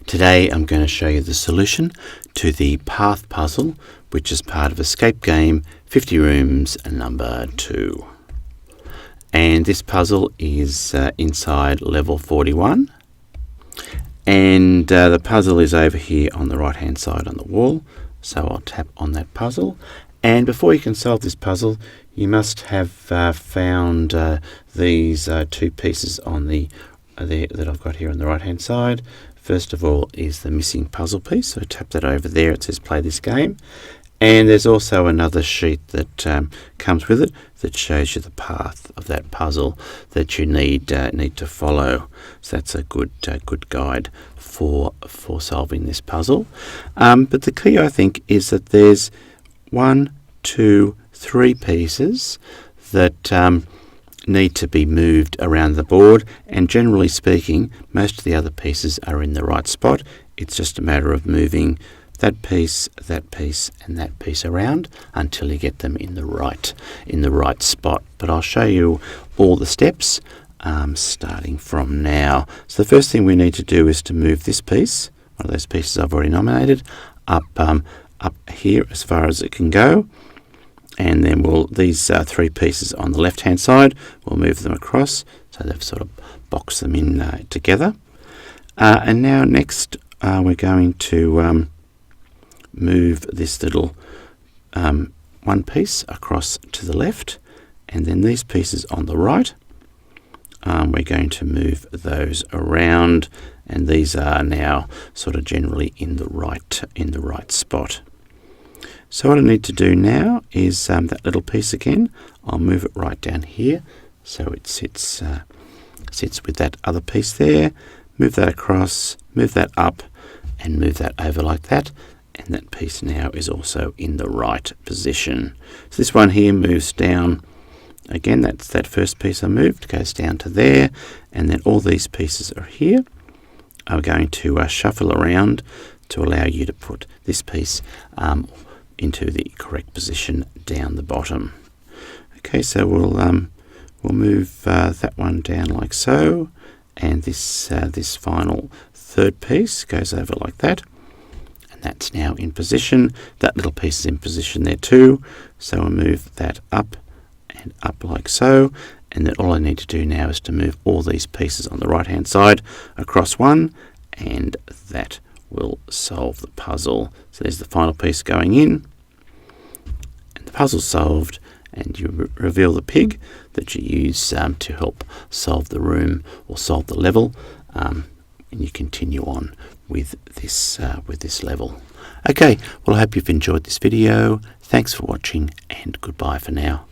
Today I'm going to show you the solution to the Path puzzle, which is part of Escape Game 50 Rooms number 2. And this puzzle is inside level 41. And the puzzle is over here on the right hand side on the wall. So I'll tap on that puzzle. And before you can solve this puzzle, you must have found these two pieces on that I've got here on the right hand side. First of all is the missing puzzle piece, so tap that over there. It says play this game, and there's also another sheet that comes with it that shows you the path of that puzzle that you need to follow. So that's a good guide for solving this puzzle. But the key, I think, is that there's 1, 2, 3 pieces that need to be moved around the board, and generally speaking most of the other pieces are in the right spot. It's just a matter of moving that piece and that piece around until you get them in the right spot. But I'll show you all the steps starting from now. So the first thing we need to do is to move this piece, one of those pieces I've already nominated, up here as far as it can go. And then these 3 pieces on the left hand side, we'll move them across, so they've sort of boxed them in together. And now next we're going to move this little one piece across to the left, and then these pieces on the right, we're going to move those around, and these are now sort of generally in the right spot. So what I need to do now is that little piece again, I'll move it right down here so it sits with that other piece there. Move that across, move that up, and move that over like that, and that piece now is also in the right position. So this one here moves down again. That's that first piece I moved, goes down to there, and then all these pieces are here. I'm going to shuffle around to allow you to put this piece into the correct position down the bottom. Okay, so we'll move that one down like so, and this final third piece goes over like that, and that's now in position. That little piece is in position there too, so we'll move that up and up like so, and then all I need to do now is to move all these pieces on the right hand side across one, and that will solve the puzzle. So there's the final piece going in, and the puzzle's solved, and you reveal the pig that you use to help solve the room or solve the level, and you continue on with this level. Okay, well, I hope you've enjoyed this video. Thanks for watching, and goodbye for now.